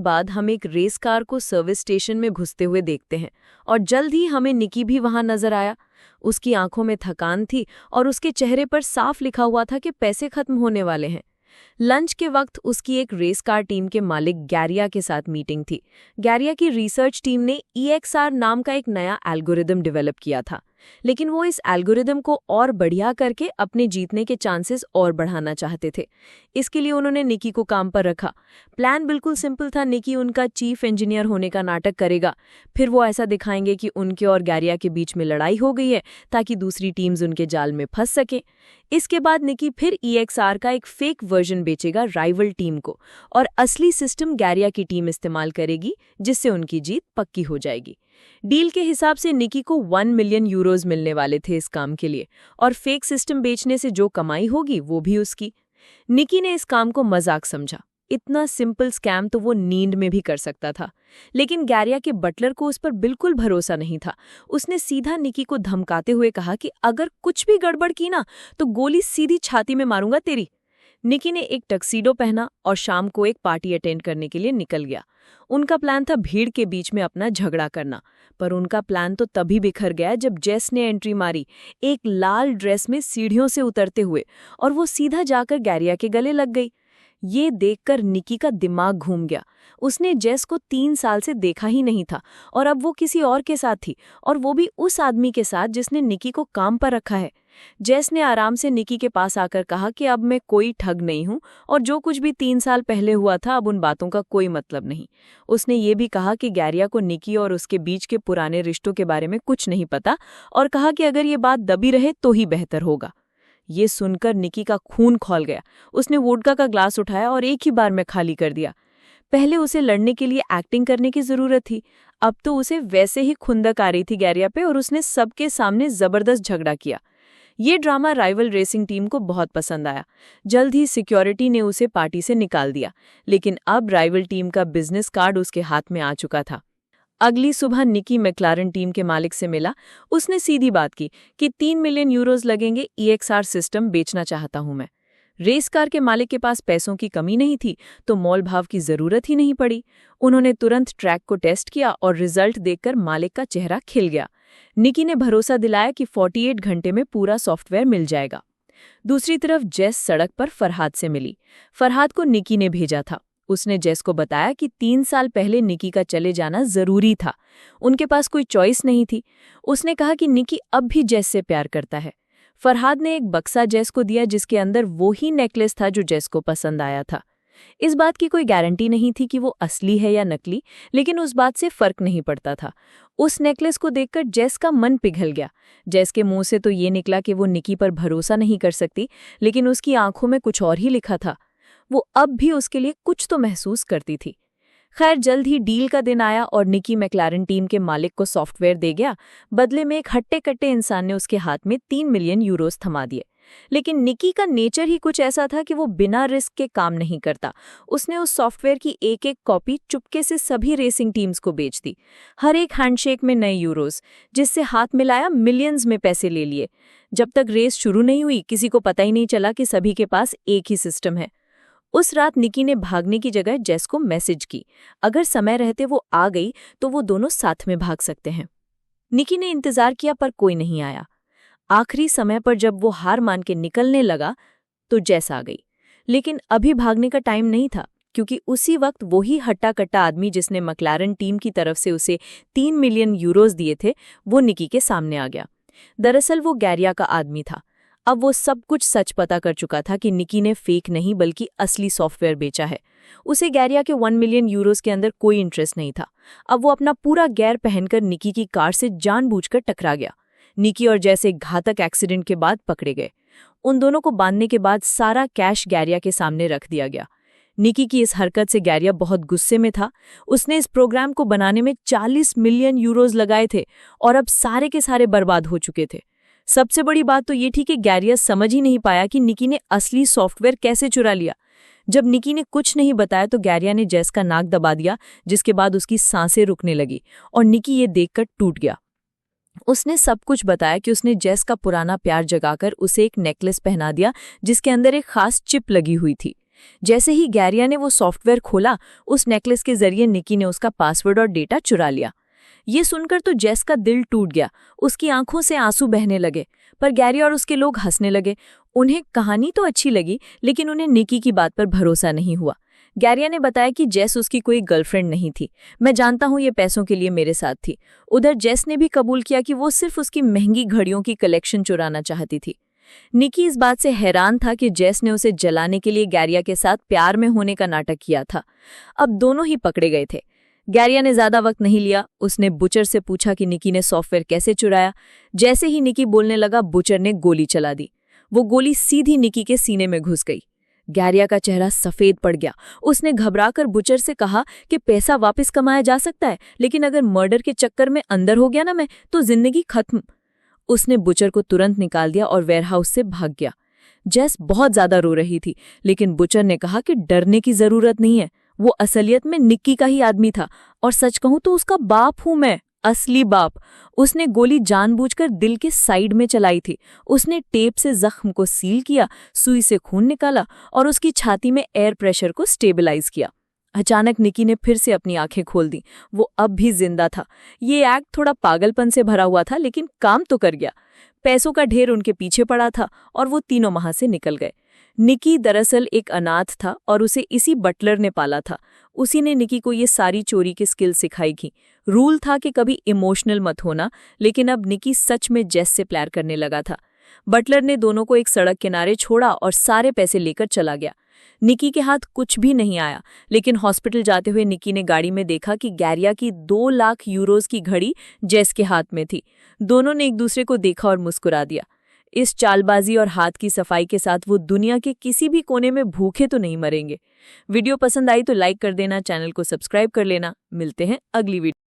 बाद हम एक रेस कार को सर्विस स्टेशन में घुसते हुए देखते हैं और जल्द ही हमें निकी भी वहां नजर आया। उसकी आंखों में थकान थी और उसके चेहरे पर साफ लिखा हुआ था कि पैसे खत्म होने वाले हैं। लंच के वक्त उसकी एक रेस कार टीम के मालिक गैरिया के साथ मीटिंग थी। गैरिया की रिसर्च टीम ने EXR नाम का एक नया एल्गोरिदम डेवलप किया था, लेकिन वो इस एल्गोरिदम को और बढ़िया करके अपने जीतने के चांसेस और बढ़ाना चाहते थे। इसके लिए उन्होंने निकी को काम पर रखा। प्लान बिल्कुल सिंपल था। निकी उनका चीफ इंजीनियर होने का नाटक करेगा, फिर वो ऐसा दिखाएंगे कि उनके और गैरिया के बीच में लड़ाई हो गई है ताकि दूसरी टीम्स उनके जाल में फंस सकें। इसके बाद निकी फिर EXR का एक फेक वर्जन बेचेगा राइवल टीम को, और असली सिस्टम गैरिया की टीम इस्तेमाल करेगी, जिससे उनकी जीत पक्की हो जाएगी। डील के हिसाब से निकी को 1 मिलियन यूरोज मिलने वाले थे इस काम के लिए, और फेक सिस्टम बेचने से जो कमाई होगी वो भी उसकी। निकी ने इस काम को मजाक समझा। इतना सिंपल स्कैम तो वो नींद में भी कर सकता था, लेकिन गैरिया के बटलर को उस पर बिल्कुल भरोसा नहीं था। उसने सीधा निकी को धमकाते हुए कहा कि अगर कुछ भी गड़बड़ की ना तो गोली सीधी छाती में मारूंगा तेरी। निकी ने एक टक्सीडो पहना और शाम को एक पार्टी अटेंड करने के लिए निकल गया। उनका प्लान था भीड़ के बीच में अपना झगड़ा करना, पर उनका प्लान तो तभी बिखर गया जब जेस ने एंट्री मारी, एक लाल ड्रेस में सीढ़ियों से उतरते हुए, और वो सीधा जाकर गैरिया के गले लग गई। ये देखकर निकी का दिमाग घूम गया। उसने जेस को 3 साल से देखा ही नहीं था, और अब वो किसी और के साथ थी, और वो भी उस आदमी के साथ जिसने निकी को काम पर रखा है। जेस ने आराम से निकी के पास आकर कहा कि अब मैं कोई ठग नहीं हूं, और जो कुछ भी 3 साल पहले हुआ था अब उन बातों का कोई मतलब नहीं। उसने ये भी कहा कि गैरिया को निकी और उसके बीच के पुराने रिश्तों के बारे में कुछ नहीं पता, और कहा कि अगर ये बात दबी रहे तो ही बेहतर होगा। ये सुनकर निकी का खून खौल गया। उसने वोडका का ग्लास उठाया और एक ही बार में खाली कर दिया। पहले उसे लड़ने के लिए एक्टिंग करने की जरूरत थी, अब तो उसे वैसे ही खुंदक आ रही थी गैरिया पे, और उसने सबके सामने जबरदस्त झगड़ा किया। ये ड्रामा राइवल रेसिंग टीम को बहुत पसंद आया। जल्द ही सिक्योरिटी ने उसे पार्टी से निकाल दिया, लेकिन अब राइवल टीम का बिजनेस कार्ड उसके हाथ में आ चुका था। अगली सुबह निकी मैक्लारन टीम के मालिक से मिला। उसने सीधी बात की कि 3 मिलियन यूरोज लगेंगे, EXR सिस्टम बेचना चाहता हूं मैं। रेस कार के मालिक के पास पैसों की कमी नहीं थी, तो मोल भाव की जरूरत ही नहीं पड़ी। उन्होंने तुरंत ट्रैक को टेस्ट किया और रिजल्ट देखकर मालिक का चेहरा खिल गया। निकी ने भरोसा दिलाया कि 48 घंटे में पूरा सॉफ्टवेयर मिल जाएगा। दूसरी तरफ जेस सड़क पर फरहाद से मिली। फरहाद को निकी ने भेजा था। उसने जेस को बताया कि 3 साल पहले निकी का चले जाना जरूरी था, उनके पास कोई चॉइस नहीं थी। उसने कहा कि निकी अब भी जेस से प्यार करता है। फरहाद ने एक बक्सा जेस को दिया जिसके अंदर वो ही नेकलेस था जो जेस को पसंद आया था। इस बात की कोई गारंटी नहीं थी कि वो असली है या नकली, लेकिन उस बात से फर्क नहीं पड़ता था। उस नेकलेस को देखकर जेस का मन पिघल गया। जेस के मुंह से तो ये निकला कि वो निकी पर भरोसा नहीं कर सकती, लेकिन उसकी आंखों में कुछ और ही लिखा था। वो अब भी उसके लिए कुछ तो महसूस करती थी। खैर, जल्द ही डील का दिन आया और निकी मैक्लारन टीम के मालिक को सॉफ्टवेयर दे गया। बदले में एक हट्टे-कट्टे इंसान ने उसके हाथ में 3 मिलियन यूरोज थमा दिए। लेकिन निकी का नेचर ही कुछ ऐसा था कि वो बिना रिस्क के काम नहीं करता। उसने उस सॉफ्टवेयर की एक-एक कॉपी चुपके से सभी रेसिंग टीम्स को बेच दी। हर एक हैंडशेक में नए यूरोज, जिससे हाथ मिलाया मिलियंस में पैसे ले लिए। जब तक रेस शुरू नहीं हुई, किसी को पता ही नहीं चला कि सभी के पास एक ही सिस्टम है। उस रात निकी ने भागने की जगह जेस को मैसेज की। अगर समय रहते वो आ गई तो वो दोनों साथ में भाग सकते हैं। निकी ने इंतजार किया पर कोई नहीं आया। आखिरी समय पर जब वो हार मान के निकलने लगा तो जेस आ गई। लेकिन अभी भागने का टाइम नहीं था, क्योंकि उसी वक्त वही हट्टा-कट्टा आदमी जिसने मैक्लारन टीम की तरफ से उसे 3 मिलियन यूरोज दिए थे, वो निकी के सामने आ गया। दरअसल वो गैरिया का आदमी था। अब वो सब कुछ सच पता कर चुका था कि निकी ने फेक नहीं बल्कि असली सॉफ्टवेयर बेचा है। उसे गैरिया के 1 मिलियन यूरोज के अंदर कोई इंटरेस्ट नहीं था। अब वो अपना पूरा गैर पहनकर निकी की कार से जानबूझकर टकरा गया। निकी और जेस एक घातक एक्सीडेंट के बाद पकड़े गए। उन दोनों को बांधने के बाद सारा कैश गैरिया के सामने रख दिया गया। निकी की इस हरकत से गैरिया बहुत गुस्से में था। उसने इस प्रोग्राम को बनाने में 40 मिलियन यूरोज लगाए थे और अब सारे के सारे बर्बाद हो चुके थे। सबसे बड़ी बात तो ये थी कि गैरिया समझ ही नहीं पाया कि निकी ने असली सॉफ्टवेयर कैसे चुरा लिया। जब निकी ने कुछ नहीं बताया तो गैरिया ने जेस का नाक दबा दिया, जिसके बाद उसकी सांसें रुकने लगी और निकी ये देखकर टूट गया। उसने सब कुछ बताया कि उसने जेस का पुराना प्यार जगाकर उसे एक नेकलेस पहना दिया जिसके अंदर एक खास चिप लगी हुई थी। जैसे ही गैरिया ने वो सॉफ्टवेयर खोला, उस नेकलेस के जरिए निकी ने उसका पासवर्ड और डेटा चुरा लिया। ये सुनकर तो जेस का दिल टूट गया, उसकी आंखों से आंसू बहने लगे। पर गैरी और उसके लोग हंसने लगे। उन्हें कहानी तो अच्छी लगी, लेकिन उन्हें निकी की बात पर भरोसा नहीं हुआ। गैरिया ने बताया कि जेस उसकी कोई गर्लफ्रेंड नहीं थी। मैं जानता हूँ ये पैसों के लिए मेरे साथ थी। उधर जेस ने भी कबूल किया कि वो सिर्फ उसकी महंगी घड़ियों की कलेक्शन चुराना चाहती थी। निकी इस बात से हैरान था कि जेस ने उसे जलाने के लिए गैरिया के साथ प्यार में होने का नाटक किया था। अब दोनों ही पकड़े गए थे। गैरिया ने ज्यादा वक्त नहीं लिया। उसने बुचर से पूछा कि निकी ने सॉफ्टवेयर कैसे चुराया। जैसे ही निकी बोलने लगा, बुचर ने गोली चला दी। वो गोली सीधी निकी के सीने में घुस गई। गैरिया का चेहरा सफेद पड़ गया। उसने घबराकर बुचर से कहा कि पैसा वापस कमाया जा सकता है, लेकिन अगर मर्डर के चक्कर में अंदर हो गया ना मैं, तो जिंदगी खत्म। उसने बुचर को तुरंत निकाल दिया और वेयरहाउस से भाग गया। जेस बहुत ज्यादा रो रही थी, लेकिन बुचर ने कहा कि डरने की जरूरत नहीं है। वो असलियत में निक्की का ही आदमी था, और सच कहूं तो उसका बाप हूं मैं, असली बाप। उसने गोली जानबूझकर दिल के साइड में चलाई थी। उसने टेप से जख्म को सील किया, सुई से खून निकाला और उसकी छाती में एयर प्रेशर को स्टेबलाइज किया। अचानक निकी ने फिर से अपनी आंखें खोल दी। वो अब भी जिंदा था। ये एक्ट थोड़ा पागलपन से भरा हुआ था, लेकिन काम तो कर गया। पैसों का ढेर उनके पीछे पड़ा था और वो तीनों वहां से निकल गए। निकी दरअसल एक अनाथ था और उसे इसी बटलर ने पाला था। उसी ने निकी को ये सारी चोरी की स्किल सिखाई थी। रूल था कि कभी इमोशनल मत होना, लेकिन अब निकी सच में जेस से प्यार करने लगा था। बटलर ने दोनों को एक सड़क किनारे छोड़ा और सारे पैसे लेकर चला गया। निकी के हाथ कुछ भी नहीं आया, लेकिन हॉस्पिटल जाते हुए निकी ने गाड़ी में देखा कि गैरिया की 2 लाख यूरोज की घड़ी जेस के हाथ में थी। दोनों ने एक दूसरे को देखा और मुस्कुरा दिया। इस चालबाजी और हाथ की सफाई के साथ वो दुनिया के किसी भी कोने में भूखे तो नहीं मरेंगे। वीडियो पसंद आई तो लाइक कर देना, चैनल को सब्सक्राइब कर लेना। मिलते हैं अगली वीडियो।